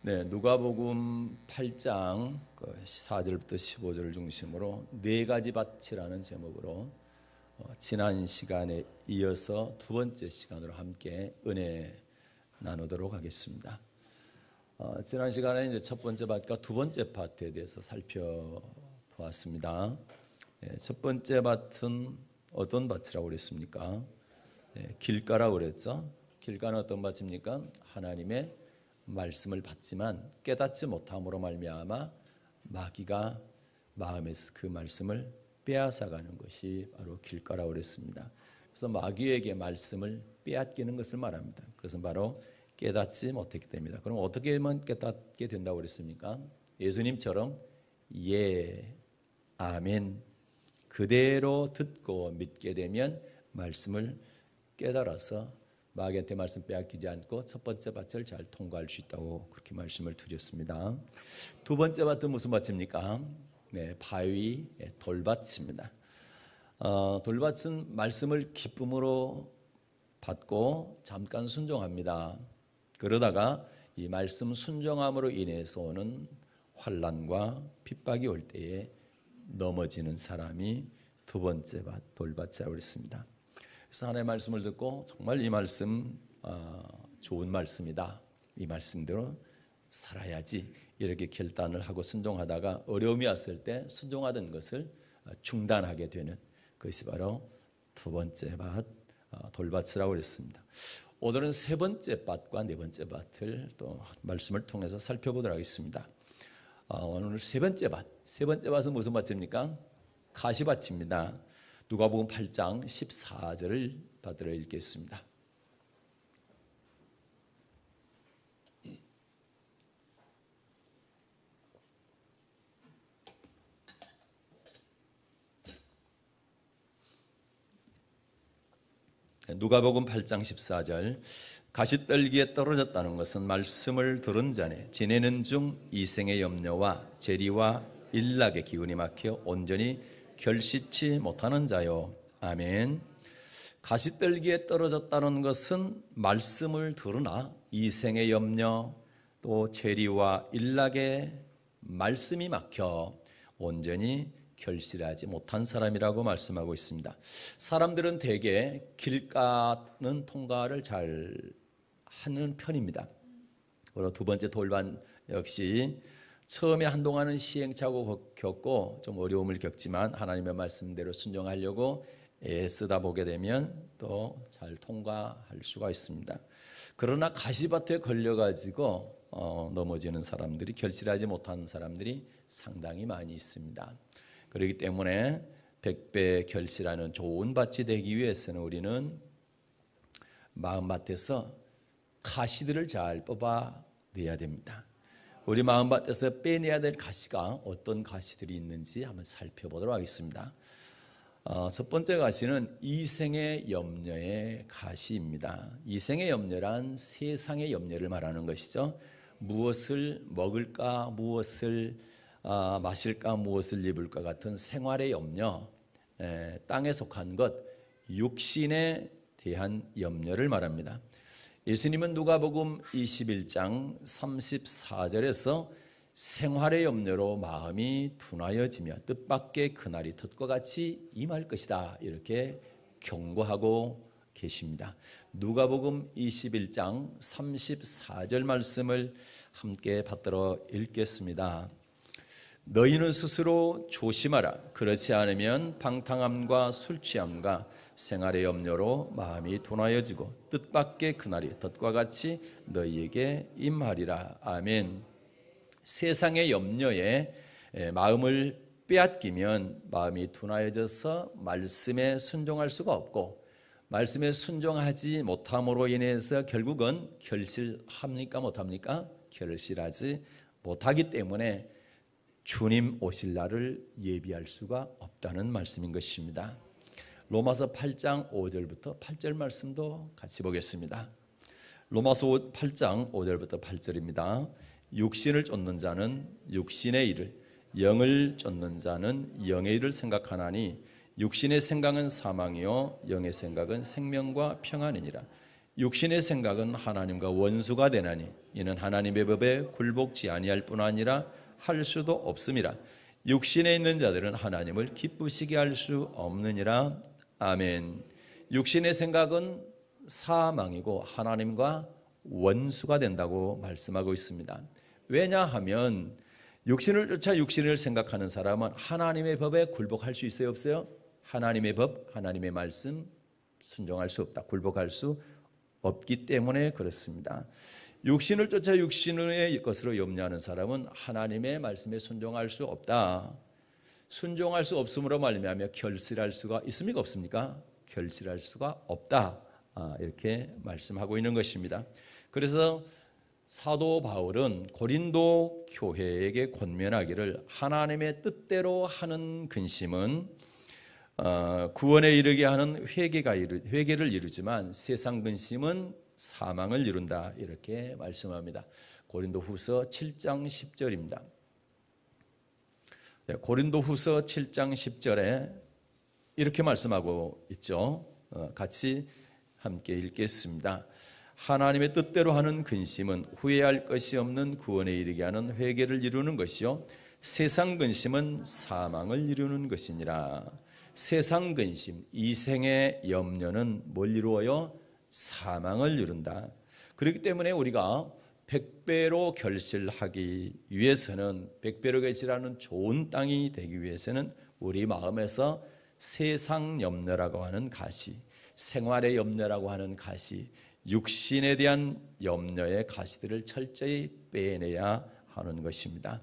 네, 누가복음 8장 4절부터 15절을 중심으로 네 가지 밭이라는 제목으로 지난 시간에 이어서 두 번째 시간으로 함께 은혜 나누도록 하겠습니다. 지난 시간에 이제 첫 번째 밭과 두 번째 밭에 대해서 살펴보았습니다. 첫 번째 밭은 어떤 밭이라고 그랬습니까? 길가라고 그랬죠. 길가는 어떤 밭입니까? 하나님의 말씀을 받지만 깨닫지 못함으로 말미암아 마귀가 마음에서 그 말씀을 빼앗아가는 것이 바로 길가라고 그랬습니다. 그래서 마귀에게 말씀을 빼앗기는 것을 말합니다. 그것은 바로 깨닫지 못했기 때문이다. 그럼 어떻게 하면 깨닫게 된다고 그랬습니까? 예수님처럼 예, 아멘 그대로 듣고 믿게 되면 말씀을 깨달아서 마귀한테 말씀 빼앗기지 않고 첫 번째 밭을 잘 통과할 수 있다고 그렇게 말씀을 드렸습니다. 두 번째 밭은 무슨 밭입니까? 네, 바위 돌밭입니다. 돌밭은 말씀을 기쁨으로 받고 잠깐 순종합니다. 그러다가 이 말씀 순종함으로 인해서 오는 환난과 핍박이 올 때에 넘어지는 사람이 두 번째 밭 돌밭이라고 했습니다. 그래서 하나님의 말씀을 듣고 정말 이 말씀 좋은 말씀이다, 이 말씀대로 살아야지 이렇게 결단을 하고 순종하다가 어려움이 왔을 때 순종하던 것을 중단하게 되는 것이 바로 두 번째 밭 돌밭이라고 했습니다. 오늘은 세 번째 밭과 네 번째 밭을 또 말씀을 통해서 살펴보도록 하겠습니다. 오늘 세 번째 밭은 무슨 밭입니까? 가시밭입니다. 누가복음 8장 14절을 받들어 읽겠습니다. 누가복음 8장 14절 가시떨기에 떨어졌다는 것은 말씀을 들은 자네 지내는 중 이생의 염려와 재리와 일락의 기운이 막혀 온전히 결시치 못하는 자요. 아멘. 가시떨기에 떨어졌다는 것은 말씀을 들으나 이생의 염려 또 재리와 일락의 말씀이 막혀 온전히 결실하지 못한 사람이라고 말씀하고 있습니다. 사람들은 대개 길가는 통과를 잘 하는 편입니다. 그리고 두 번째 돌반 역시 처음에 한동안은 시행착오 겪고 좀 어려움을 겪지만 하나님의 말씀대로 순종하려고 애쓰다 보게 되면 또 잘 통과할 수가 있습니다. 그러나 가시밭에 걸려가지고 넘어지는 사람들이 결실하지 못하는 사람들이 상당히 많이 있습니다. 그렇기 때문에 100배 결실하는 좋은 밭이 되기 위해서는 우리는 마음밭에서 가시들을 잘 뽑아내야 됩니다. 우리 마음밭에서 빼내야 될 가시가 어떤 가시들이 있는지 한번 살펴보도록 하겠습니다. 첫 번째 가시는 이생의 염려의 가시입니다. 이생의 염려란 세상의 염려를 말하는 것이죠. 무엇을 먹을까, 무엇을 마실까, 무엇을 입을까 같은 생활의 염려, 땅에 속한 것, 육신에 대한 염려를 말합니다. 예수님은 누가복음 21장 34절에서 생활의 염려로 마음이 둔하여지며 뜻밖의 그날이 덫과 같이 임할 것이다 이렇게 경고하고 계십니다. 누가복음 21장 34절 말씀을 함께 받들어 읽겠습니다. 너희는 스스로 조심하라. 그렇지 않으면 방탕함과 술취함과 생활의 염려로 마음이 둔하여지고 뜻밖의 그날이 덫과 같이 너희에게 임하리라. 아멘. 세상의 염려에 마음을 빼앗기면 마음이 둔하여져서 말씀에 순종할 수가 없고 말씀에 순종하지 못함으로 인해서 결국은 결실합니까 못합니까? 결실하지 못하기 때문에 주님 오실 날을 예비할 수가 없다는 말씀인 것입니다. 로마서 8장 5절부터 8절 말씀도 같이 보겠습니다. 로마서 8장 5절부터 8절입니다. 육신을 쫓는 자는 육신의 일을, 영을 쫓는 자는 영의 일을 생각하나니 육신의 생각은 사망이요 영의 생각은 생명과 평안이니라. 육신의 생각은 하나님과 원수가 되나니 이는 하나님의 법에 굴복치 아니할 뿐 아니라 할 수도 없음이라. 육신에 있는 자들은 하나님을 기쁘시게 할 수 없느니라. 아멘. 육신의 생각은 사망이고 하나님과 원수가 된다고 말씀하고 있습니다. 왜냐하면 육신을 쫓아 육신을 생각하는 사람은 하나님의 법에 굴복할 수 있어요, 없어요? 하나님의 법, 하나님의 말씀 순종할 수 없다. 굴복할 수 없기 때문에 그렇습니다. 육신을 쫓아 육신의 것으로 염려하는 사람은 하나님의 말씀에 순종할 수 없다. 순종할 수 없음으로 말미암아 결실할 수가 있습니까, 없습니까? 결실할 수가 없다. 이렇게 말씀하고 있는 것입니다. 그래서 사도 바울은 고린도 교회에게 권면하기를 하나님의 뜻대로 하는 근심은 구원에 이르게 하는 회개를 이루지만 세상 근심은 사망을 이룬다. 이렇게 말씀합니다. 고린도후서 7장 10절입니다. 고린도후서 7장 10절에 이렇게 말씀하고 있죠. 같이 함께 읽겠습니다. 하나님의 뜻대로 하는 근심은 후회할 것이 없는 구원에 이르게 하는 회개를 이루는 것이요 세상 근심은 사망을 이루는 것이니라. 세상 근심, 이생의 염려는 뭘 이루어요? 사망을 이룬다. 그렇기 때문에 우리가 100배로 결실하기 위해서는 100배로 결실하는 좋은 땅이 되기 위해서는 우리 마음에서 세상 염려라고 하는 가시, 생활의 염려라고 하는 가시, 육신에 대한 염려의 가시들을 철저히 빼내야 하는 것입니다.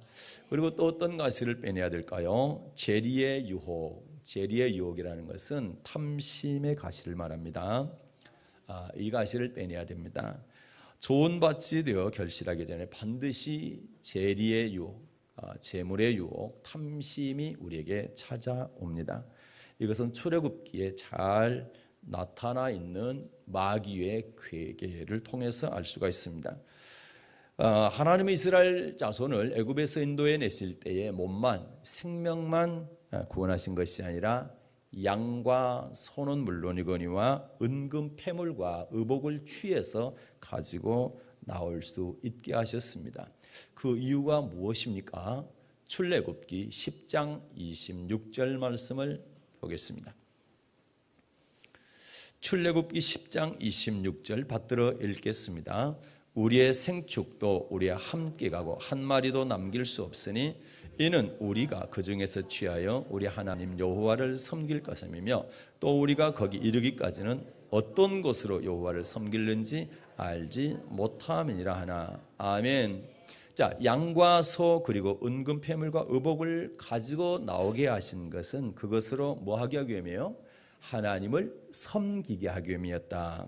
그리고 또 어떤 가시를 빼내야 될까요? 재리의 유혹. 재리의 유혹이라는 것은 탐심의 가시를 말합니다. 이 가시를 빼내야 됩니다. 좋은 밭이 되어 결실하기 전에 반드시 재리의 유혹, 재물의 유혹, 탐심이 우리에게 찾아옵니다. 이것은 출애굽기에 잘 나타나 있는 마귀의 괴계를 통해서 알 수가 있습니다. 하나님의 이스라엘 자손을 애굽에서 인도해 냈을 때에 몸만, 생명만 구원하신 것이 아니라 양과 소는 물론이거니와 은금 패물과 의복을 취해서 가지고 나올 수 있게 하셨습니다. 그 이유가 무엇입니까? 출애굽기 10장 26절 말씀을 보겠습니다. 출애굽기 10장 26절 받들어 읽겠습니다. 우리의 생축도 우리와 함께 가고 한 마리도 남길 수 없으니 이는 우리가 그 중에서 취하여 우리 하나님 여호와를 섬길 것임이며 또 우리가 거기 이르기까지는 어떤 곳으로 여호와를 섬길는지 알지 못함이니라 하나. 아멘. 자, 양과 소 그리고 은금 패물과 의복을 가지고 나오게 하신 것은 그것으로 뭐 하게 하기 위함이에요? 하나님을 섬기게 하기 위함이었다.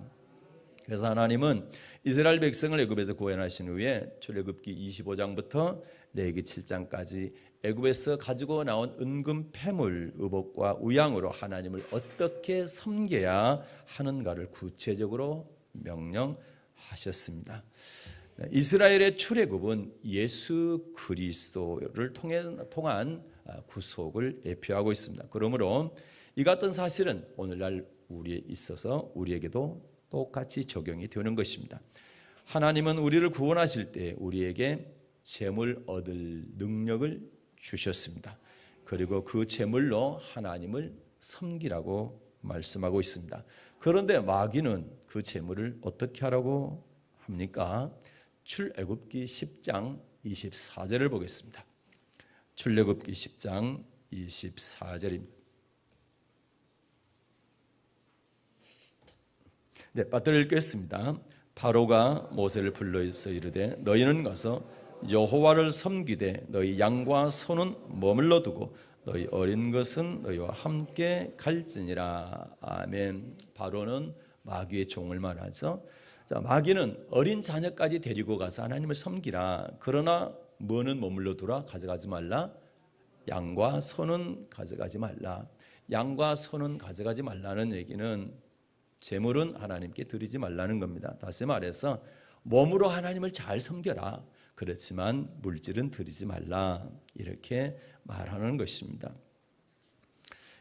그래서 하나님은 이스라엘 백성을 애굽에서 구원하신 후에 출애굽기 25장부터 레위기 7장까지 애굽에서 가지고 나온 은금 패물 의복과 우양으로 하나님을 어떻게 섬겨야 하는가를 구체적으로 명령하셨습니다. 이스라엘의 출애굽은 예수 그리스도를 통한 구속을 예표하고 있습니다. 그러므로 이 같은 사실은 오늘날 우리에 있어서 우리에게도 똑같이 적용이 되는 것입니다. 하나님은 우리를 구원하실 때 우리에게 재물 얻을 능력을 주셨습니다. 그리고 그 재물로 하나님을 섬기라고 말씀하고 있습니다. 그런데 마귀는 그 재물을 어떻게 하라고 합니까? 출애굽기 10장 24절을 보겠습니다. 출애굽기 10장 24절입니다. 네, 받들어 읽겠습니다. 바로가 모세를 불러서 이르되 너희는 가서 여호와를 섬기되 너희 양과 소는 머물러 두고 너희 어린 것은 너희와 함께 갈지니라. 아멘. 바로는 마귀의 종을 말하죠. 자, 마귀는 어린 자녀까지 데리고 가서 하나님을 섬기라. 그러나 뭐는 머물러 두라? 가져가지 말라. 양과 소는 가져가지 말라. 양과 소는 가져가지 말라는 얘기는 재물은 하나님께 드리지 말라는 겁니다. 다시 말해서 몸으로 하나님을 잘 섬겨라. 그렇지만 물질은 드리지 말라. 이렇게 말하는 것입니다.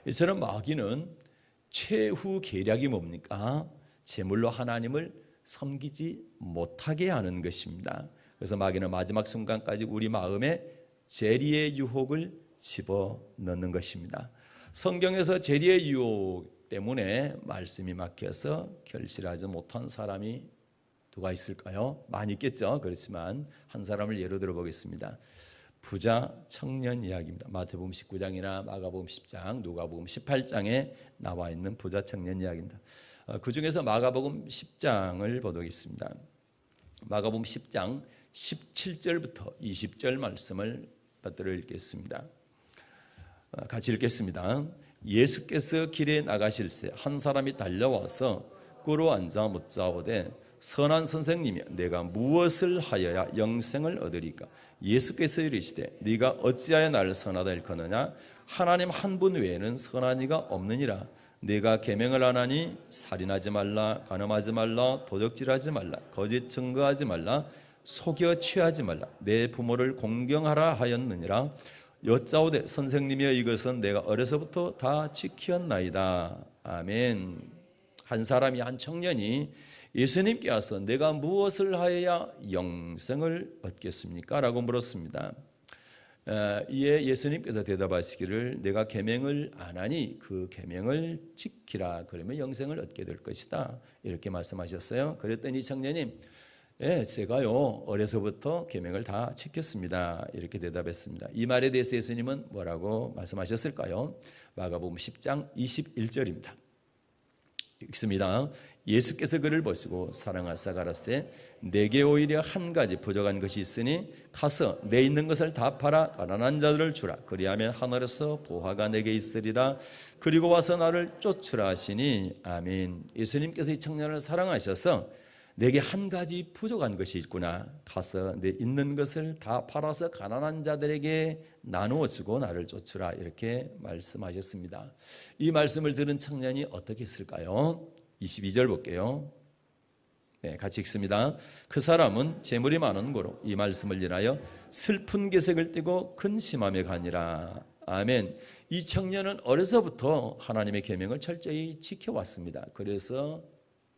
이처럼 마귀는 최후 계략이 뭡니까? 재물로 하나님을 섬기지 못하게 하는 것입니다. 그래서 마귀는 마지막 순간까지 우리 마음에 재리의 유혹을 집어넣는 것입니다. 성경에서 재리의 유혹 때문에 말씀이 막혀서 결실하지 못한 사람이 누가 있을까요? 많이 있겠죠. 그렇지만 한 사람을 예로 들어 보겠습니다. 부자 청년 이야기입니다. 마태복음 19장이나 마가복음 10장, 누가복음 18장에 나와 있는 부자 청년 이야기입니다. 그 중에서 마가복음 10장을 보겠습니다. 마가복음 10장 17절부터 20절 말씀을 받들어 읽겠습니다. 같이 읽겠습니다. 예수께서 길에 나가실새 한 사람이 달려와서 꿇어 앉아 묻자오되 선한 선생님이여 내가 무엇을 하여야 영생을 얻으리까? 예수께서 이르시되 네가 어찌하여 나를 선하다 일컫느냐? 하나님 한 분 외에는 선한 이가 없느니라. 네가 계명을 안 하니 살인하지 말라, 간음하지 말라, 도적질하지 말라, 거짓 증거하지 말라, 속여 취하지 말라, 내 부모를 공경하라 하였느니라. 여짜오되 선생님이여 이것은 내가 어려서부터 다 지켰나이다. 아멘. 한 사람이, 한 청년이 예수님께 와서 내가 무엇을 하여야 영생을 얻겠습니까? 라고 물었습니다. 이에 예수님께서 대답하시기를 내가 계명을 안 하니 그 계명을 지키라. 그러면 영생을 얻게 될 것이다. 이렇게 말씀하셨어요. 그랬더니 청년이 제가요 어려서부터 계명을 다 지켰습니다. 이렇게 대답했습니다. 이 말에 대해서 예수님은 뭐라고 말씀하셨을까요? 마가복음 10장 21절입니다. 읽습니다. 예수께서 그를 보시고 사랑하사 가라사대 내게 오히려 한 가지 부족한 것이 있으니 가서 내 있는 것을 다 팔아 가난한 자들을 주라. 그리하면 하늘에서 보화가 내게 있으리라. 그리고 와서 나를 쫓으라 하시니 아멘. 예수님께서 이 청년을 사랑하셔서 내게 한 가지 부족한 것이 있구나. 가서 내 있는 것을 다 팔아서 가난한 자들에게 나누어 주고 나를 쫓으라. 이렇게 말씀하셨습니다. 이 말씀을 들은 청년이 어떻게 했을까요? 22절 볼게요. 같이 읽습니다. 그 사람은 재물이 많은 고로 이 말씀을 인하여 슬픈 계색을 띠고 근심하며 가니라. 아멘. 이 청년은 어려서부터 하나님의 계명을 철저히 지켜왔습니다. 그래서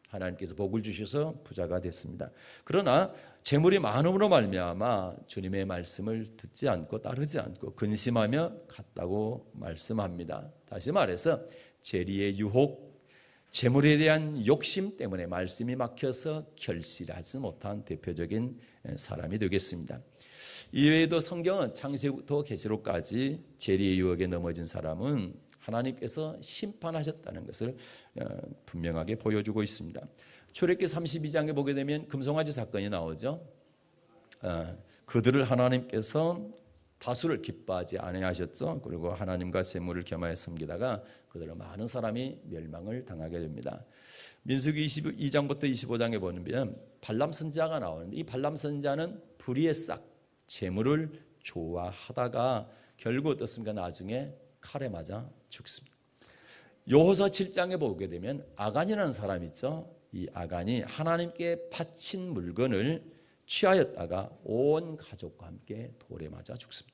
하나님께서 복을 주셔서 부자가 됐습니다. 그러나 재물이 많음으로 말미암아 주님의 말씀을 듣지 않고 따르지 않고 근심하며 갔다고 말씀합니다. 다시 말해서 재리의 유혹, 재물에 대한 욕심 때문에 말씀이 막혀서 결실하지 못한 대표적인 사람이 되겠습니다. 이외에도 성경은 창세기부터 계시록까지 재리의 유혹에 넘어진 사람은 하나님께서 심판하셨다는 것을 분명하게 보여주고 있습니다. 출애굽기 32장에 보게 되면 금송아지 사건이 나오죠. 그들을 하나님께서 다수를 기뻐하지 아니하셨죠. 그리고 하나님과 재물을 겸하여 섬기다가 그들은 많은 사람이 멸망을 당하게 됩니다. 민수기 22장부터 25장에 보면 발람 선지자가 나오는데 이 발람 선지자는 불의의 싹 재물을 좋아하다가 결국 어떻습니까? 나중에 칼에 맞아 죽습니다. 여호수아 7장에 보게 되면 아간이라는 사람이 있죠. 이 아간이 하나님께 바친 물건을 취하였다가 온 가족과 함께 돌에 맞아 죽습니다.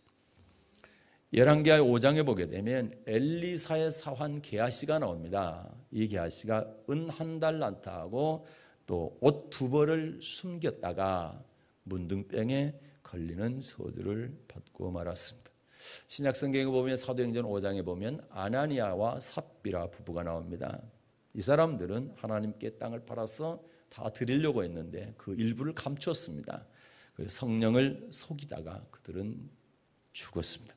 열왕기하 5장에 보게 되면 엘리사의 사환 게하시가 나옵니다. 이 게하시가 은 한 달란트하고 또 옷 2벌을 숨겼다가 문둥병에 걸리는 소들을 받고 말았습니다. 신약 성경에 보면 사도행전 5장에 보면 아나니아와 삽비라 부부가 나옵니다. 이 사람들은 하나님께 땅을 팔아서 다 드리려고 했는데 그 일부를 감췄습니다. 성령을 속이다가 그들은 죽었습니다.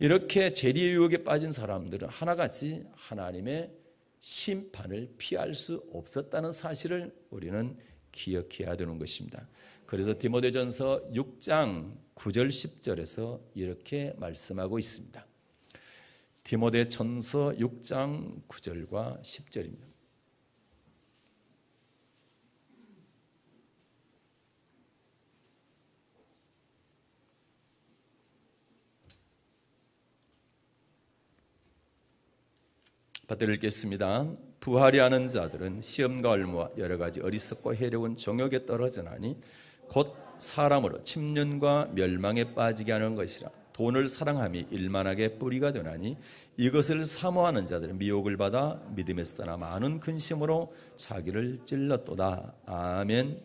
이렇게 재리의 유혹에 빠진 사람들은 하나같이 하나님의 심판을 피할 수 없었다는 사실을 우리는 기억해야 되는 것입니다. 그래서 디모데전서 6장 9절 10절에서 이렇게 말씀하고 있습니다. 디모데전서 6장 9절과 10절입니다. 받들어 읽겠습니다. 부하리 하는 자들은 시험과 얼무와 여러 가지 어리석고 해로운 정욕에 떨어져나니 곧 사람으로 침륜과 멸망에 빠지게 하는 것이라. 돈을 사랑함이 일만하게 뿌리가 되나니 이것을 사모하는 자들은 미혹을 받아 믿음에서 떠나 많은 근심으로 자기를 찔렀도다. 아멘.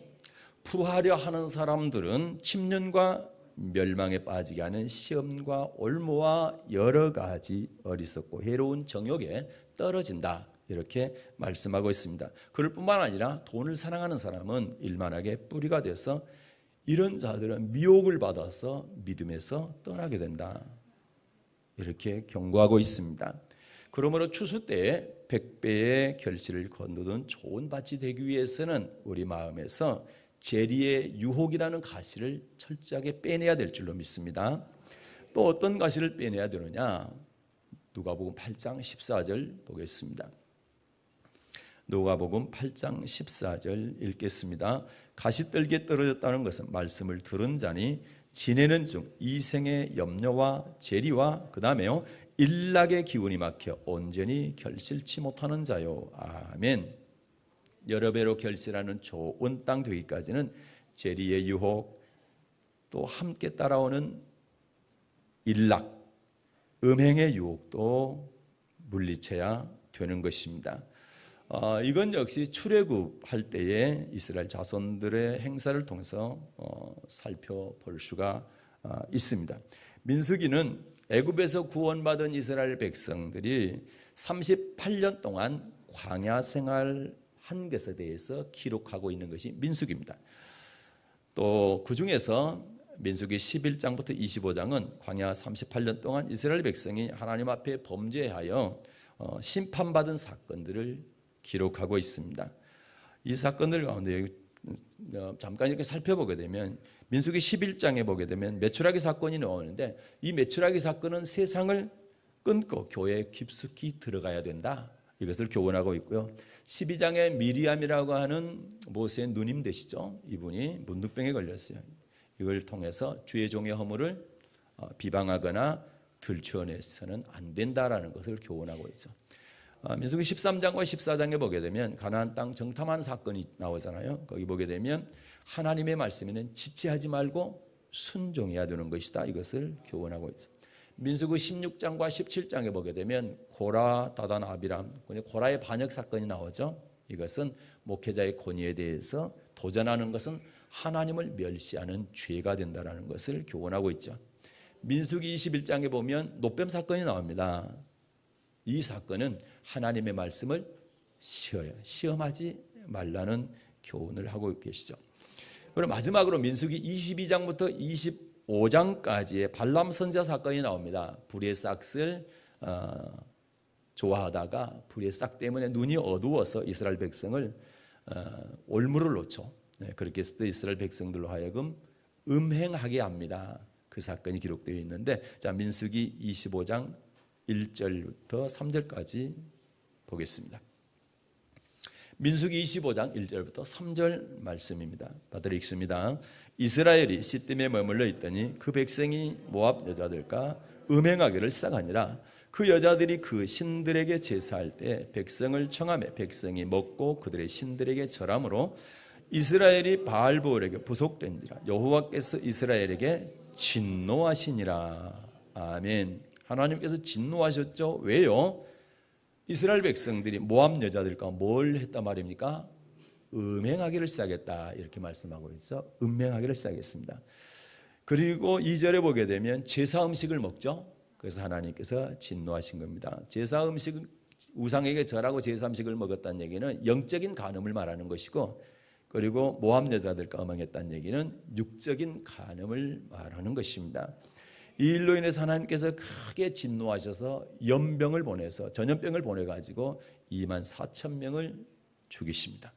부하려 하는 사람들은 침륜과 멸망에 빠지게 하는 시험과 올무와 여러 가지 어리석고 해로운 정욕에 떨어진다. 이렇게 말씀하고 있습니다. 그럴 뿐만 아니라 돈을 사랑하는 사람은 일만하게 뿌리가 돼서 이런 자들은 미혹을 받아서 믿음에서 떠나게 된다. 이렇게 경고하고 있습니다. 그러므로 추수 때에 100배의 결실을 거두던 좋은 밭이 되기 위해서는 우리 마음에서 재리의 유혹이라는 가시를 철저하게 빼내야 될 줄로 믿습니다. 또 어떤 가시를 빼내야 되느냐? 누가복음 8장 14절 보겠습니다. 누가복음 8장 14절 읽겠습니다. 가시떨기에 떨어졌다는 것은 말씀을 들은 자니 지내는 중 이생의 염려와 재리와 그 다음에요 일락의 기운이 막혀 온전히 결실치 못하는 자요. 아멘. 여러 배로 결실하는 좋은 땅 되기까지는 재리의 유혹, 또 함께 따라오는 일락, 음행의 유혹도 물리쳐야 되는 것입니다. 이건 역시 출애굽할 때에 이스라엘 자손들의 행사를 통해서 살펴볼 수가 있습니다. 민수기는 애굽에서 구원받은 이스라엘 백성들이 38년 동안 광야 생활한 것에 대해서 기록하고 있는 것이 민수기입니다. 또 그중에서 민수기 11장부터 25장은 광야 38년 동안 이스라엘 백성이 하나님 앞에 범죄하여 심판받은 사건들을 기록하고 있습니다. 이 사건들 가운데 잠깐 이렇게 살펴보게 되면 민수기 11장에 보게 되면 메추라기 사건이 나오는데 이 메추라기 사건은 세상을 끊고 교회에 깊숙이 들어가야 된다. 이것을 교훈하고 있고요. 12장에 미리암이라고 하는 모세의 누님 되시죠. 이분이 문둥병에 걸렸어요. 이걸 통해서 주의 종의 허물을 비방하거나 들추어내서는 안 된다라는 것을 교훈하고 있죠. 민수기 13장과 14장에 보게 되면 가나안 땅 정탐하는 사건이 나오잖아요. 거기 보게 되면 하나님의 말씀에는 지체하지 말고 순종해야 되는 것이다. 이것을 교훈하고 있죠. 민수기 16장과 17장에 보게 되면 고라, 다단, 아비람, 고라의 반역 사건이 나오죠. 이것은 목회자의 권위에 대해서 도전하는 것은 하나님을 멸시하는 죄가 된다는 것을 교훈하고 있죠. 민수기 21장에 보면 노뱀 사건이 나옵니다. 이 사건은 하나님의 말씀을 시험하지 말라는 교훈을 하고 계시죠. 그리고 마지막으로 민수기 22장부터 25장까지의 발람 선지자 사건이 나옵니다. 불의 싹을 좋아하다가 불의 싹 때문에 눈이 어두워서 이스라엘 백성을 올무를 놓죠. 그렇게 했을 때 이스라엘 백성들로 하여금 음행하게 합니다. 그 사건이 기록되어 있는데, 자, 민수기 25장 1절부터 3절까지 보겠습니다. 민수기 25장 1절부터 3절 말씀입니다. 받들어 읽습니다. 이스라엘이 시딤에 머물러 있더니 그 백성이 모압 여자들과 음행하기를 시작하니라. 그 여자들이 그 신들에게 제사할 때 백성을 청하며 백성이 먹고 그들의 신들에게 절함으로 이스라엘이 바알보올에게 부속된지라. 여호와께서 이스라엘에게 진노하시니라. 아멘. 하나님께서 진노하셨죠. 왜요? 이스라엘 백성들이 모압 여자들과 뭘 했단 말입니까? 음행하기를 시작했다. 이렇게 말씀하고 있어. 음행하기를 시작했습니다. 그리고 2절에 보게 되면 제사 음식을 먹죠. 그래서 하나님께서 진노하신 겁니다. 제사 음식, 우상에게 절하고 제사 음식을 먹었다는 얘기는 영적인 간음을 말하는 것이고, 그리고 모압 여자들과 음행했다는 얘기는 육적인 간음을 말하는 것입니다. 이 일로 인해서 하나님께서 크게 진노하셔서 연병을 보내서 전염병을 보내가지고 24,000명을 죽이십니다.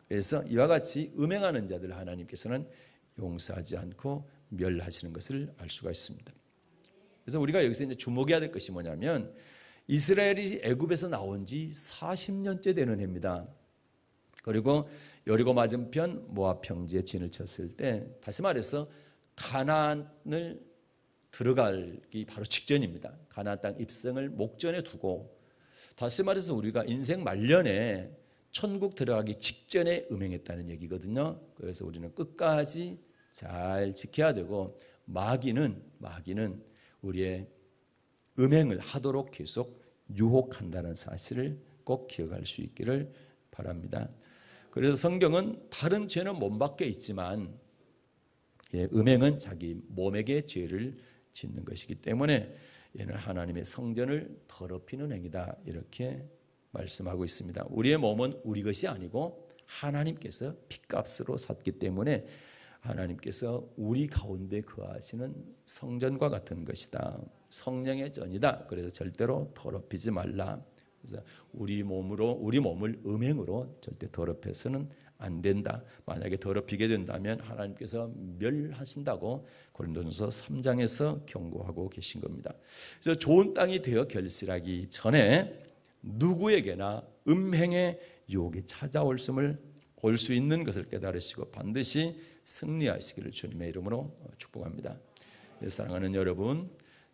그래서 이와 같이 음행하는 자들 하나님께서는 용서하지 않고 멸하시는 것을 알 수가 있습니다. 그래서 우리가 여기서 이제 주목해야 될 것이 뭐냐면 이스라엘이 애굽에서 나온 지 40년째 되는 해입니다. 그리고 여리고 맞은편 모압 평지에 진을 쳤을 때 다시 말해서 가나안을 들어가기 바로 직전입니다. 가나안 땅 입성을 목전에 두고, 다시 말해서 우리가 인생 말년에 천국 들어가기 직전에 음행했다는 얘기거든요. 그래서 우리는 끝까지 잘 지켜야 되고, 마귀는 우리의 음행을 하도록 계속 유혹한다는 사실을 꼭 기억할 수 있기를 바랍니다. 그래서 성경은 다른 죄는 몸 밖에 있지만 음행은 자기 몸에게 죄를 짓는 것이기 때문에 얘는 하나님의 성전을 더럽히는 행위다 이렇게 말씀하고 있습니다. 우리의 몸은 우리 것이 아니고 하나님께서 핏값으로 샀기 때문에 하나님께서 우리 가운데 거하시는 성전과 같은 것이다. 성령의 전이다. 그래서 절대로 더럽히지 말라. 그래서 우리 몸을 음행으로 절대 더럽혀서는 안 된다. 만약에 더럽히게 된다면 하나님께서 멸하신다고 고린도전서 3장에서 경고하고 계신 겁니다. 그래서 좋은 땅이 되어 결실하기 전에 누구에게나 음행의 유혹이 찾아올 수 있는 것을 깨달으시고 반드시 승리하시기를 주님의 이름으로 축복합니다. 사랑하는 여러분,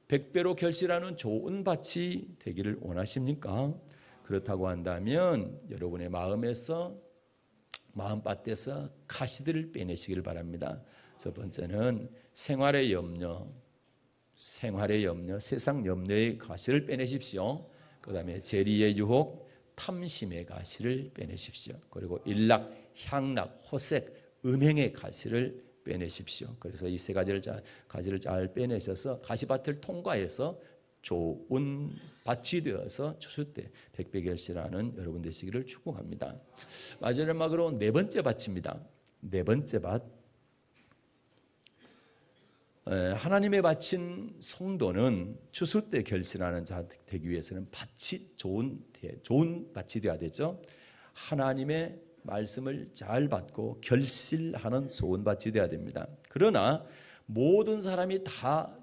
100배로 결실하는 좋은 밭이 되기를 원하십니까? 그렇다고 한다면 여러분의 마음밭에서 가시들을 빼내시길 바랍니다. 첫 번째는 생활의 염려, 세상 염려의 가시를 빼내십시오. 그 다음에 재리의 유혹, 탐심의 가시를 빼내십시오. 그리고 일락, 향락, 호색, 음행의 가시를 빼내십시오. 그래서 이 세 가지를 잘 빼내셔서 가시밭을 통과해서 좋은 밭이 되어서 추수 때 백배결실하는 여러분 되시기를 축복합니다. 마지막으로 네 번째 밭입니다. 네 번째 밭. 하나님의 바친 성도는 추수 때 결실하는 자 되기 위해서는 밭이 좋은 밭이 되어야 되죠. 하나님의 말씀을 잘 받고 결실하는 좋은 밭이 되어야 됩니다. 그러나 모든 사람이 다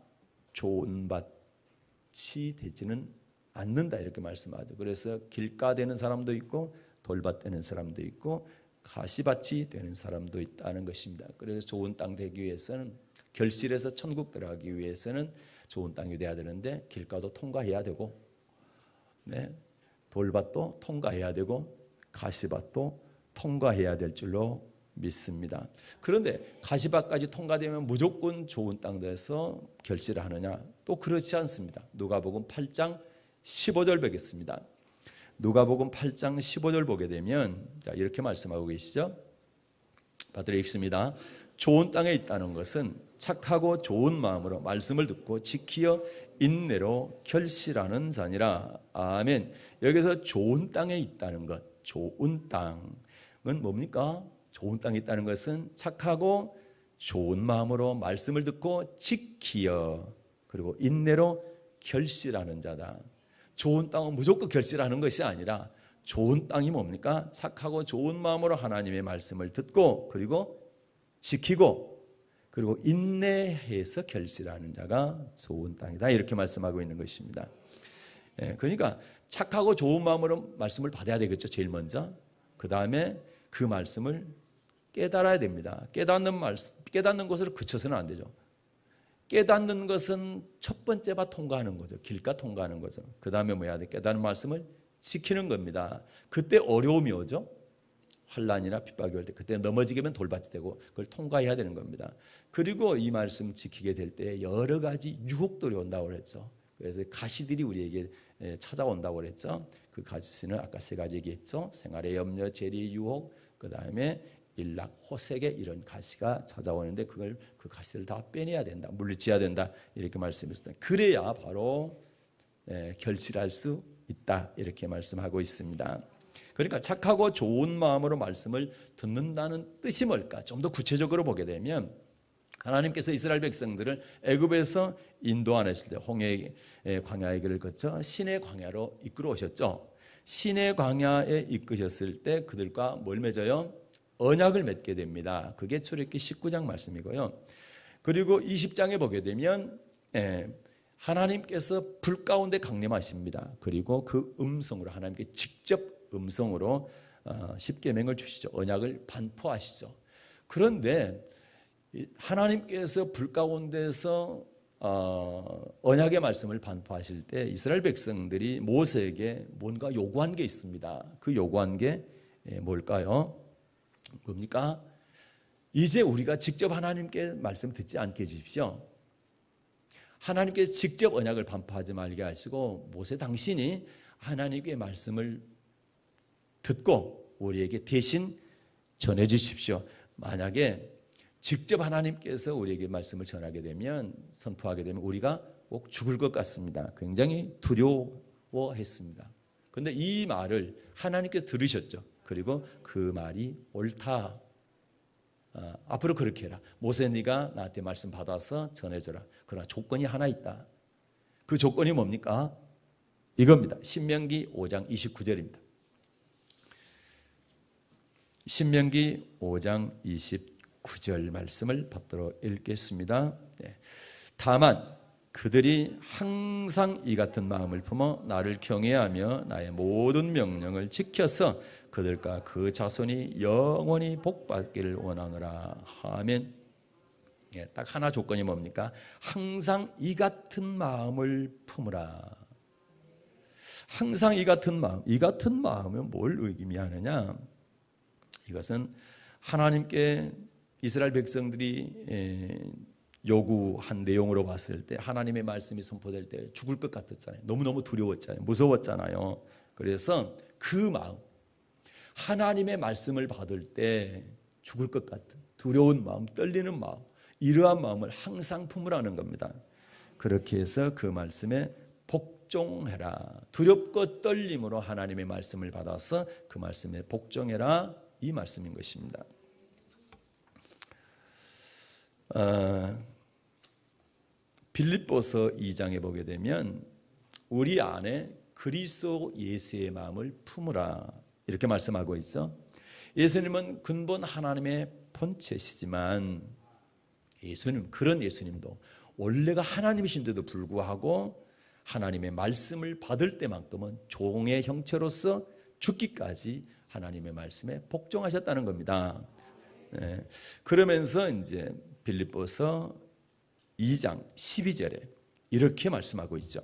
좋은 밭이 되지는 않는다 이렇게 말씀하죠. 그래서 길가 되는 사람도 있고 돌밭 되는 사람도 있고 가시밭이 되는 사람도 있다는 것입니다. 그래서 좋은 땅 되기 위해서는 결실해서 천국 들어가기 위해서는 좋은 땅이 돼야 되는데 길가도 통과해야 되고 돌밭도 통과해야 되고 가시밭도 통과해야 될 줄로 믿습니다. 그런데 가시밭까지 통과되면 무조건 좋은 땅 돼서 결실을 하느냐? 또 그렇지 않습니다. 누가복음 8장 15절 보겠습니다. 누가복음 8장 15절 보게 되면 이렇게 말씀하고 계시죠. 받들어 읽습니다. 좋은 땅에 있다는 것은 착하고 좋은 마음으로 말씀을 듣고 지키어 인내로 결실하는 자니라. 아멘. 여기서 좋은 땅에 있다는 것, 좋은 땅은 뭡니까? 좋은 땅에 있다는 것은 착하고 좋은 마음으로 말씀을 듣고 지키어 그리고 인내로 결실하는 자다. 좋은 땅은 무조건 결실하는 것이 아니라 좋은 땅이 뭡니까? 착하고 좋은 마음으로 하나님의 말씀을 듣고 그리고 지키고 그리고 인내해서 결실하는 자가 좋은 땅이다 이렇게 말씀하고 있는 것입니다. 그러니까 착하고 좋은 마음으로 말씀을 받아야 되겠죠. 제일 먼저. 그 다음에 그 말씀을 깨달아야 됩니다. 깨닫는 것으로 그쳐서는 안 되죠. 깨닫는 것은 첫 번째 바 통과하는 거죠. 길가 통과하는 거죠. 그 다음에 뭐야 돼? 깨닫는 말씀을 지키는 겁니다. 그때 어려움이 오죠. 환난이나 핍박이 올 때 그때 넘어지게 되면 돌밭이 되고 그걸 통과해야 되는 겁니다. 그리고 이 말씀 지키게 될 때 여러 가지 유혹들이 온다고 그랬죠. 그래서 가시들이 우리에게 찾아온다고 그랬죠. 그 가시는 아까 세 가지 얘기했죠. 생활의 염려, 재리, 유혹, 그 다음에 일락, 호색의 이런 가시가 찾아오는데 그 가시를 다 빼내야 된다. 물리쳐야 된다. 이렇게 말씀했습니다. 그래야 바로 결실할 수 있다. 이렇게 말씀하고 있습니다. 그러니까 착하고 좋은 마음으로 말씀을 듣는다는 뜻이 뭘까? 좀 더 구체적으로 보게 되면 하나님께서 이스라엘 백성들을 애굽에서 인도하셨을 때 홍해 광야의 길을 거쳐 신의 광야로 이끌어 오셨죠. 신의 광야에 이끄셨을 때 그들과 뭘 맺어요? 언약을 맺게 됩니다. 그게 출애굽기 19장 말씀이고요. 그리고 20장에 보게 되면 하나님께서 불 가운데 강림하십니다. 그리고 그 음성으로 하나님께 직접 음성으로 십계명을 주시죠. 언약을 반포하시죠. 그런데 하나님께서 불 가운데서 언약의 말씀을 반포하실 때 이스라엘 백성들이 모세에게 뭔가 요구한 게 있습니다. 그 요구한 게 뭘까요? 뭡니까? 이제 우리가 직접 하나님께 말씀 듣지 않게 해주십시오. 하나님께 직접 언약을 반포하지 말게 하시고 모세 당신이 하나님께 말씀을 듣고 우리에게 대신 전해 주십시오. 만약에 직접 하나님께서 우리에게 말씀을 전하게 되면, 선포하게 되면 우리가 꼭 죽을 것 같습니다. 굉장히 두려워했습니다. 그런데 이 말을 하나님께서 들으셨죠. 그리고 그 말이 옳다. 앞으로 그렇게 해라. 모세 네가 나한테 말씀 받아서 전해줘라. 그러나 조건이 하나 있다. 그 조건이 뭡니까? 이겁니다. 신명기 5장 29절입니다. 신명기 5장 29절 말씀을 받도록 읽겠습니다. 다만 그들이 항상 이 같은 마음을 품어 나를 경외하며 나의 모든 명령을 지켜서 그들과 그 자손이 영원히 복받기를 원하노라. 아멘. 딱 하나 조건이 뭡니까? 항상 이 같은 마음을 품으라. 항상 이 같은 마음. 이 같은 마음은 뭘 의미하느냐? 이것은 하나님께 이스라엘 백성들이 요구한 내용으로 봤을 때 하나님의 말씀이 선포될 때 죽을 것 같았잖아요. 너무너무 두려웠잖아요. 무서웠잖아요. 그래서 그 마음, 하나님의 말씀을 받을 때 죽을 것 같은 두려운 마음, 떨리는 마음, 이러한 마음을 항상 품으라는 겁니다. 그렇게 해서 그 말씀에 복종해라. 두렵고 떨림으로 하나님의 말씀을 받아서 그 말씀에 복종해라. 이 말씀인 것입니다. 빌립보서 2장에 보게 되면 우리 안에 그리스도 예수의 마음을 품으라 이렇게 말씀하고 있죠. 예수님은 근본 하나님의 본체시지만 예수님, 그런 예수님도 원래가 하나님이신데도 불구하고 하나님의 말씀을 받을 때만큼은 종의 형체로서 죽기까지 하나님의 말씀에 복종하셨다는 겁니다. 그러면서 이제 빌립보서 2장 12절에 이렇게 말씀하고 있죠.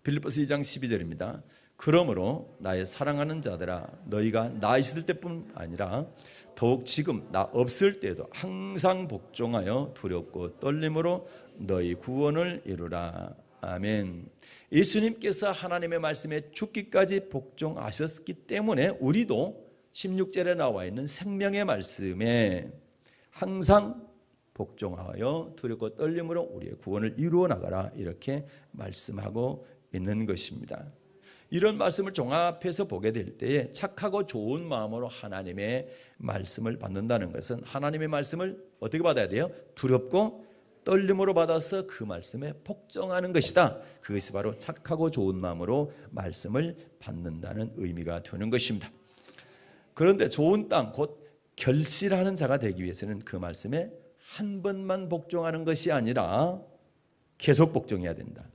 빌립보서 2장 12절입니다. 그러므로 나의 사랑하는 자들아 너희가 나 있을 때뿐 아니라 더욱 지금 나 없을 때도 항상 복종하여 두렵고 떨림으로 너희 구원을 이루라. 아멘. 예수님께서 하나님의 말씀에 죽기까지 복종하셨기 때문에 우리도 16절에 나와 있는 생명의 말씀에 항상 복종하여 두렵고 떨림으로 우리의 구원을 이루어 나가라 이렇게 말씀하고 있는 것입니다. 이런 말씀을 종합해서 보게 될 때에 착하고 좋은 마음으로 하나님의 말씀을 받는다는 것은 하나님의 말씀을 어떻게 받아야 돼요? 두렵고 떨림으로 받아서 그 말씀에 복종하는 것이다. 그것이 바로 착하고 좋은 마음으로 말씀을 받는다는 의미가 되는 것입니다. 그런데 좋은 땅, 곧 결실하는 자가 되기 위해서는 그 말씀에 한 번만 복종하는 것이 아니라 계속 복종해야 된다.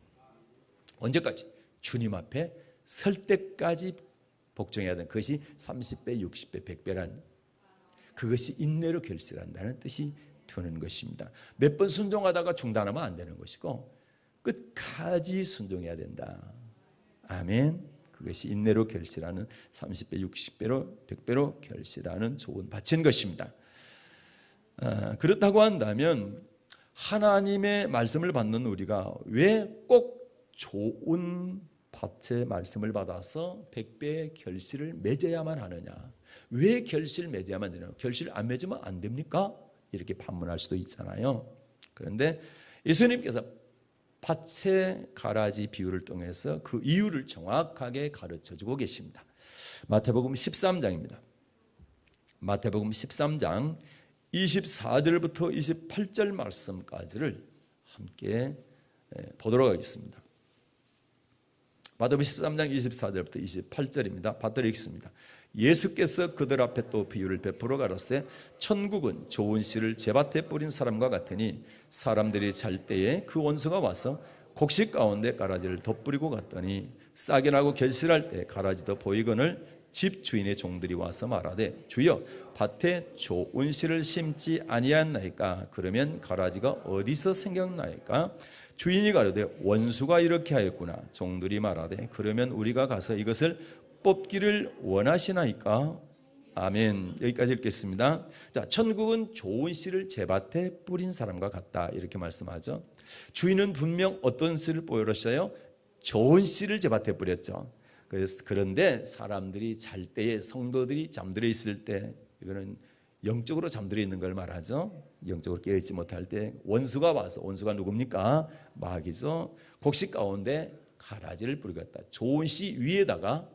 언제까지? 주님 앞에 설 때까지 복종해야 된다. 그것이 30배, 60배, 100배란 그것이 인내로 결실한다는 뜻이 되는 것입니다. 몇 번 순종하다가 중단하면 안 되는 것이고 끝까지 순종해야 된다. 아멘. 그것이 인내로 결실하는 30배, 60배로, 100배로 결실하는 좋은 밭인 것입니다. 그렇다고 한다면 하나님의 말씀을 받는 우리가 왜 꼭 좋은 밭의 말씀을 받아서 100배의 결실을 맺어야만 하느냐? 왜 결실 맺어야만 되냐? 결실 안 맺으면 안 됩니까? 이렇게 반문할 수도 있잖아요. 그런데 예수님께서 밭의 가라지 비유를 통해서 그 이유를 정확하게 가르쳐주고 계십니다. 마태복음 13장입니다. 마태복음 13장 24절부터 28절 말씀까지를 함께 보도록 하겠습니다. 마태복음 13장 24절부터 28절입니다. 받들어 읽습니다. 예수께서 그들 앞에 또 비유를 베풀어 가라사대 천국은 좋은 씨를 제밭에 뿌린 사람과 같으니 사람들이 잘 때에 그 원수가 와서 곡식 가운데 가라지를 덧뿌리고 갔더니 싹이 나고 결실할 때 가라지도 보이거늘 집 주인의 종들이 와서 말하되 주여 밭에 좋은 씨를 심지 아니하였나이까? 그러면 가라지가 어디서 생겼나이까? 주인이 가로되 원수가 이렇게 하였구나. 종들이 말하되 그러면 우리가 가서 이것을 뽑기를 원하시나이까? 아멘. 여기까지 읽겠습니다. 자, 천국은 좋은 씨를 제밭에 뿌린 사람과 같다 이렇게 말씀하죠. 주인은 분명 어떤 씨를 뿌렸어요? 좋은 씨를 제밭에 뿌렸죠. 그런데 사람들이 잘 때에, 성도들이 잠들어 있을 때, 이거는 영적으로 잠들어 있는 걸 말하죠. 영적으로 깨어있지 못할 때 원수가 와서, 원수가 누굽니까? 마귀죠. 곡식 가운데 가라지를 뿌리겠다. 좋은 씨 위에다가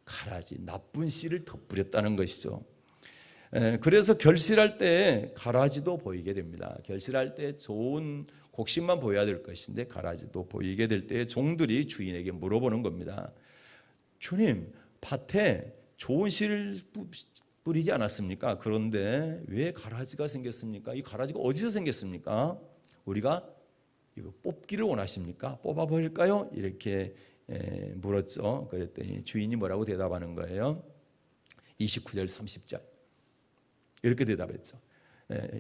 가라지, 나쁜 씨를 덧뿌렸다는 것이죠. 그래서 결실할 때 가라지도 보이게 됩니다. 결실할 때 좋은 곡식만 보여야 될 것인데 가라지도 보이게 될 때 종들이 주인에게 물어보는 겁니다. 주님, 밭에 좋은 씨를 뿌리지 않았습니까? 그런데 왜 가라지가 생겼습니까? 이 가라지가 어디서 생겼습니까? 우리가 이거 뽑기를 원하십니까? 뽑아버릴까요? 이렇게 물었죠. 그랬더니 주인이 뭐라고 대답하는 거예요? 29절 30절 이렇게 대답했죠.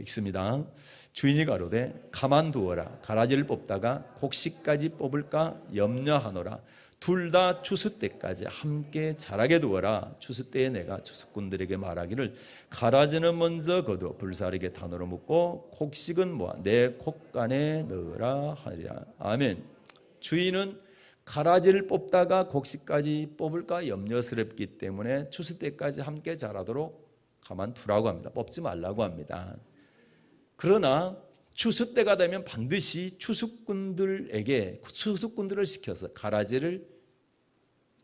읽습니다. 주인이 가로되 가만두어라. 가라지를 뽑다가 곡식까지 뽑을까 염려하노라. 둘 다 추수 때까지 함께 자라게 두어라. 추수 때에 내가 추수꾼들에게 말하기를 가라지는 먼저 거두어 불사르게 단으로 묶고 곡식은 모아 내 곡간에 넣으라 하리라. 아멘. 주인은 가라지를 뽑다가 곡식까지 뽑을까 염려스럽기 때문에 추수 때까지 함께 자라도록 가만두라고 합니다. 뽑지 말라고 합니다. 그러나 추수 때가 되면 반드시 추수꾼들에게, 추수꾼들을 시켜서 가라지를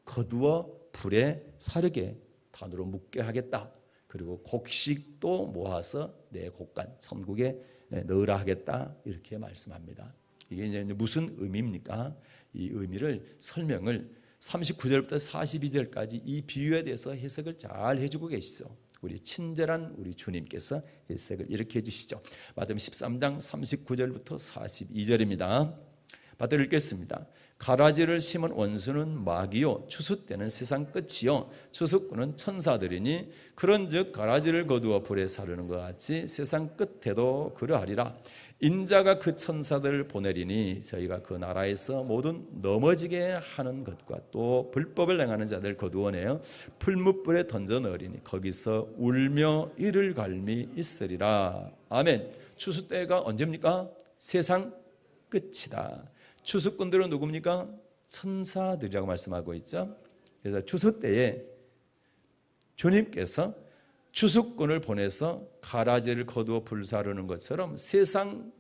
거두어 불에 사르게 단으로 묶게 하겠다. 그리고 곡식도 모아서 내 곡간 천국에 넣으라 하겠다. 이렇게 말씀합니다. 이게 이제 무슨 의미입니까? 이 의미를 설명을 39절부터 42절까지 이 비유에 대해서 해석을 잘 해주고 계시죠. 우리 친절한 우리 주님께서 해석을 이렇게 해주시죠. 마태복음 13장 39절부터 42절입니다. 받아 읽겠습니다. 가라지를 심은 원수는 마귀요 추수 때는 세상 끝이요 추수꾼은 천사들이니 그런즉 가라지를 거두어 불에 사르는 것 같이 세상 끝에도 그러하리라. 인자가 그 천사들을 보내리니 저희가 그 나라에서 모든 넘어지게 하는 것과 또 불법을 행하는 자들 거두어내어 풀무불에 던져 넣으리니 거기서 울며 이를 갈미 있으리라. 아멘. 추수 때가 언제입니까? 세상 끝이다. 추수꾼들은 누굽니까? 천사들이라고 말씀하고 있죠. 그래서 추수 때에 주님께서 추수꾼을 보내서 가라지를 거두어 불사르는 것처럼 세상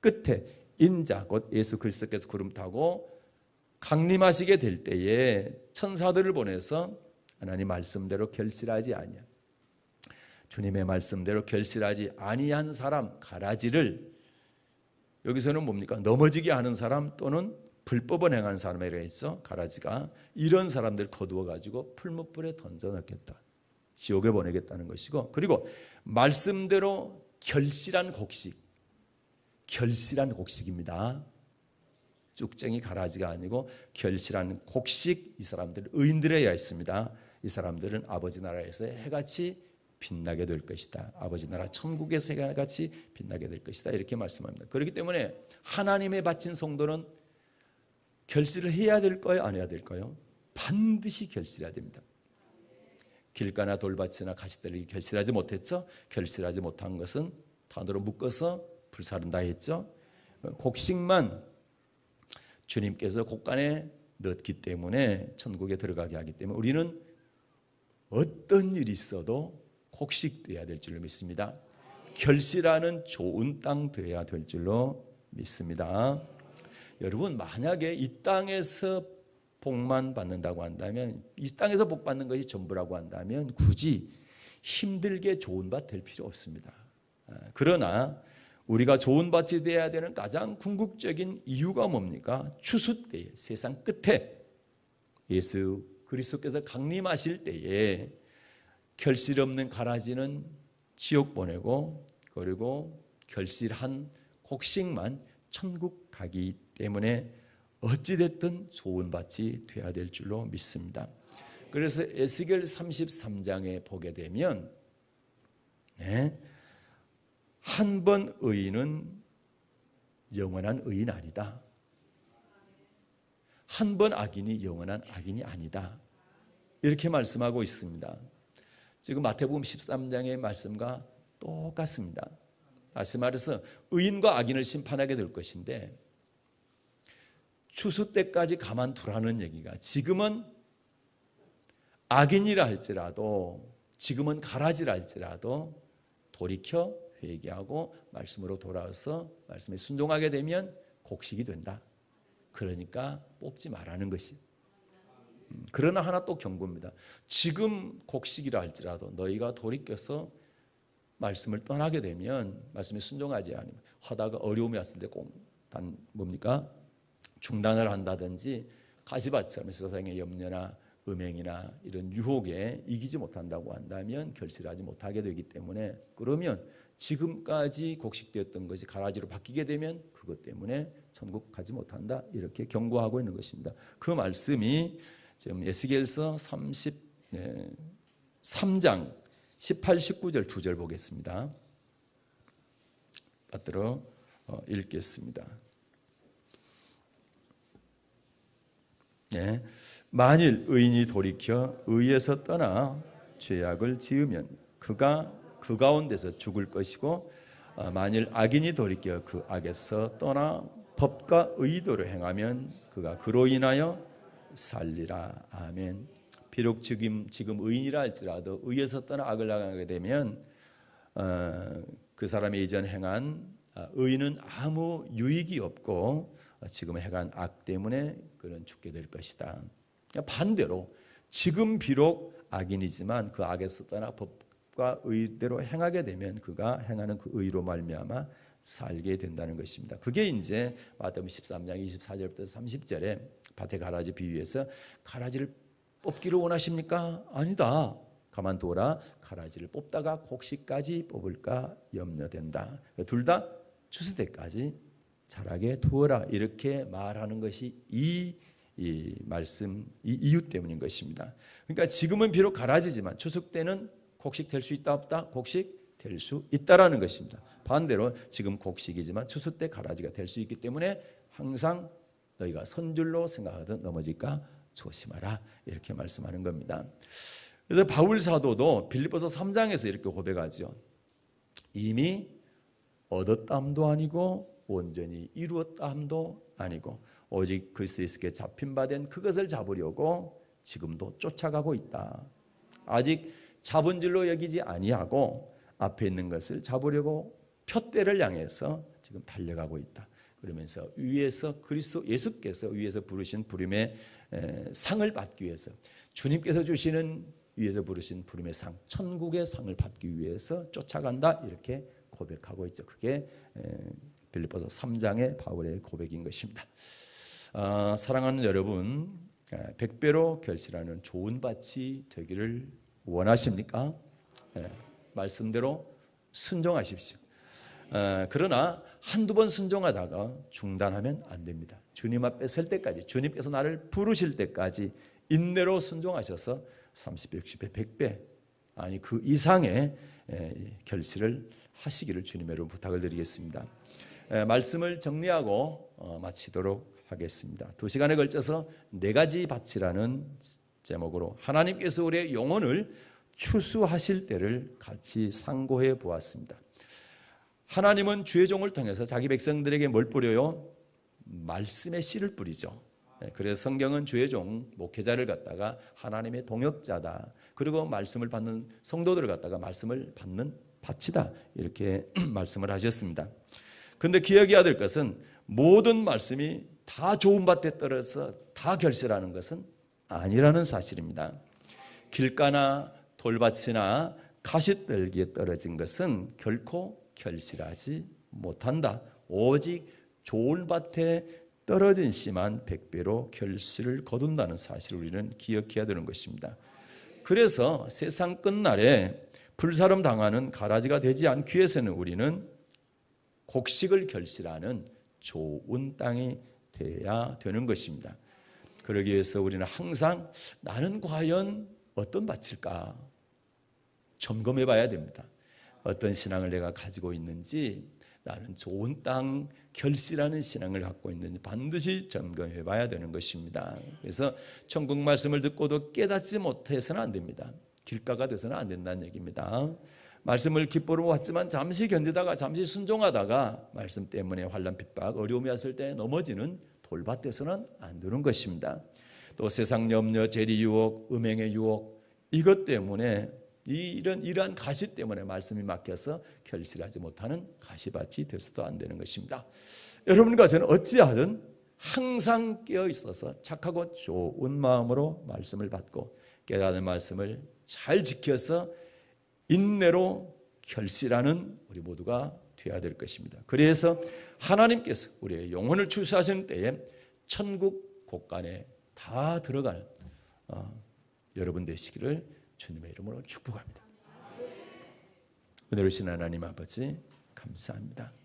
끝에 인자 곧 예수 그리스도께서 구름 타고 강림하시게 될 때에 천사들을 보내서 하나님 말씀대로 결실하지 아니한, 주님의 말씀대로 결실하지 아니한 사람 가라지를, 여기서는 뭡니까? 넘어지게 하는 사람 또는 불법을 행하는 사람이라고 했죠. 가라지가 이런 사람들 거두어 가지고 풀무불에 던져 넣겠다. 지옥에 보내겠다는 것이고, 그리고 말씀대로 결실한 곡식, 결실한 곡식입니다. 쭉쟁이 가라지가 아니고 결실한 곡식, 이 사람들은 의인들에야 있습니다. 이 사람들은 아버지 나라에서 해같이 빛나게 될 것이다. 아버지 나라 천국에서 해같이 빛나게 될 것이다. 이렇게 말씀합니다. 그렇기 때문에 하나님의 바친 성도는 결실을 해야 될까요? 안 해야 될까요? 반드시 결실해야 됩니다. 길가나 돌밭이나 가시들이 결실하지 못했죠. 결실하지 못한 것은 단으로 묶어서 불사른다 했죠. 곡식만 주님께서 곡간에 넣기 때문에 천국에 들어가게 하기 때문에 우리는 어떤 일이 있어도 곡식 되어야 될 줄로 믿습니다. 결실하는 좋은 땅 되어야 될 줄로 믿습니다. 여러분, 만약에 이 땅에서 복만 받는다고 한다면, 이 땅에서 복 받는 것이 전부라고 한다면 굳이 힘들게 좋은 밭 될 필요 없습니다. 그러나 우리가 좋은 밭이 되어야 되는 가장 궁극적인 이유가 뭡니까? 추수 때에, 세상 끝에 예수 그리스도께서 강림하실 때에 결실 없는 가라지는 지옥 보내고, 그리고 결실한 곡식만 천국 가기 때문에 어찌됐든 좋은 밭이 되어야 될 줄로 믿습니다. 그래서 에스겔 33장에 보게 되면 한 번 의인은 영원한 의인 아니다. 한 번 악인이 영원한 악인이 아니다. 이렇게 말씀하고 있습니다. 지금 마태복음 13장의 말씀과 똑같습니다. 다시 말해서 의인과 악인을 심판하게 될 것인데 추수 때까지 가만두라는 얘기가, 지금은 악인이라 할지라도, 지금은 가라지라 할지라도 돌이켜 회개하고 말씀으로 돌아와서 말씀에 순종하게 되면 곡식이 된다. 그러니까 뽑지 말라는 것이. 그러나 하나 또 경고입니다. 지금 곡식이라 할지라도 너희가 돌이켜서 말씀을 떠나게 되면, 말씀에 순종하지 않으면, 하다가 어려움이 왔을 때 꼭 뭡니까? 중단을 한다든지 가시밭처럼 세상의 염려나 음행이나 이런 유혹에 이기지 못한다고 한다면 결실하지 못하게 되기 때문에, 그러면 지금까지 곡식되었던 것이 가라지로 바뀌게 되면 그것 때문에 천국 가지 못한다, 이렇게 경고하고 있는 것입니다. 그 말씀이 지금 에스겔서 33장 18, 19절 2절 보겠습니다. 받들어 읽겠습니다. 네. 만일 의인이 돌이켜 의에서 떠나 죄악을 지으면 그가 그 가운데서 죽을 것이고, 만일 악인이 돌이켜 그 악에서 떠나 법과 의도를 행하면 그가 그로 인하여 살리라. 아멘. 비록 지금 의인이라 할지라도 의에서 떠나 악을 행하게 되면 그 사람이 이전 행한 의는 아무 유익이 없고 지금 행한 악 때문에 그는 죽게 될 것이다. 반대로 지금 비록 악인이지만 그 악에서 떠나 법과 의대로 행하게 되면 그가 행하는 그 의로 말미암아 살게 된다는 것입니다. 그게 이제 마태복음 13장 24절부터 30절에 밭에 가라지 비유에서, 가라지를 뽑기를 원하십니까? 아니다. 가만두어라. 가라지를 뽑다가 곡식까지 뽑을까 염려된다. 둘 다 추수 때까지 자라게 두어라, 이렇게 말하는 것이 이 말씀, 이 이유 때문인 것입니다. 그러니까 지금은 비록 가라지지만 추수 때는 곡식 될 수 있다 없다? 곡식 될 수 있다라는 것입니다. 반대로 지금 곡식이지만 추수 때 가라지가 될 수 있기 때문에 항상 너희가 선줄로 생각하듯 넘어질까 조심하라, 이렇게 말씀하는 겁니다. 그래서 바울 사도도 빌립보서 3장에서 이렇게 고백하죠. 이미 얻었다함도 아니고 온전히 이루었다함도 아니고 오직 그리스도 예수께 잡힌 바 된 그것을 잡으려고 지금도 쫓아가고 있다. 아직 잡은 줄로 여기지 아니하고 앞에 있는 것을 잡으려고 표대를 향해서 지금 달려가고 있다. 그러면서 위에서 그리스도 예수께서 위에서 부르신 부름의 상을 받기 위해서, 주님께서 주시는 위에서 부르신 부름의 상, 천국의 상을 받기 위해서 쫓아간다, 이렇게 고백하고 있죠. 그게 빌립보서 3장의 바울의 고백인 것입니다. 사랑하는 여러분, 100배로 결실하는 좋은 밭이 되기를 원하십니까? 말씀대로 순종하십시오. 그러나 한두 번 순종하다가 중단하면 안 됩니다. 주님 앞에 설 때까지, 주님께서 나를 부르실 때까지 인내로 순종하셔서 30배, 60배, 100배 아니 그 이상의 결실을 하시기를 주님으로 부탁을 드리겠습니다. 말씀을 정리하고 마치도록 하겠습니다. 2시간에 걸쳐서 4가지 밭이라는 제목으로 하나님께서 우리의 영혼을 추수하실 때를 같이 상고해 보았습니다. 하나님은 주의 종을 통해서 자기 백성들에게 뭘 뿌려요? 말씀의 씨를 뿌리죠. 그래서 성경은 주의 종, 목회자를 갖다가 하나님의 동역자다, 그리고 말씀을 받는 성도들을 갖다가 말씀을 받는 밭이다, 이렇게 말씀을 하셨습니다. 그런데 기억해야 될 것은 모든 말씀이 다 좋은 밭에 떨어져서 다 결실하는 것은 아니라는 사실입니다. 길가나 돌밭이나 가시떨기에 떨어진 것은 결코 결실하지 못한다. 오직 좋은 밭에 떨어진 씨만 100배로 결실을 거둔다는 사실을 우리는 기억해야 되는 것입니다. 그래서 세상 끝날에 불사름 당하는 가라지가 되지 않기 위해서는 우리는 곡식을 결실하는 좋은 땅이 돼야 되는 것입니다. 그러기 위해서 우리는 항상 나는 과연 어떤 밭일까 점검해 봐야 됩니다. 어떤 신앙을 내가 가지고 있는지, 나는 좋은 땅 결실하는 신앙을 갖고 있는지 반드시 점검해 봐야 되는 것입니다. 그래서 천국 말씀을 듣고도 깨닫지 못해서는 안 됩니다. 길가가 돼서는 안 된다는 얘기입니다. 말씀을 기뻐로 왔지만 잠시 견디다가 잠시 순종하다가 말씀 때문에 환난 핍박 어려움이 왔을 때 넘어지는 돌밭 돼서는 안 되는 것입니다. 또 세상 염려, 재리 유혹, 음행의 유혹 이것 때문에 이러한 가시 때문에 말씀이 막혀서 결실하지 못하는 가시밭이 돼서도 안 되는 것입니다. 여러분과 저는 어찌하든 항상 깨어 있어서 착하고 좋은 마음으로 말씀을 받고 깨닫는 말씀을 잘 지켜서 인내로 결실하는 우리 모두가 되어야 될 것입니다. 그래서 하나님께서 우리의 영혼을 출소하시는 때에 천국 곳간에 다 들어가는 여러분 되시기를 주님의 이름으로 축복합니다. 은혜로우신 하나님 아버지 감사합니다.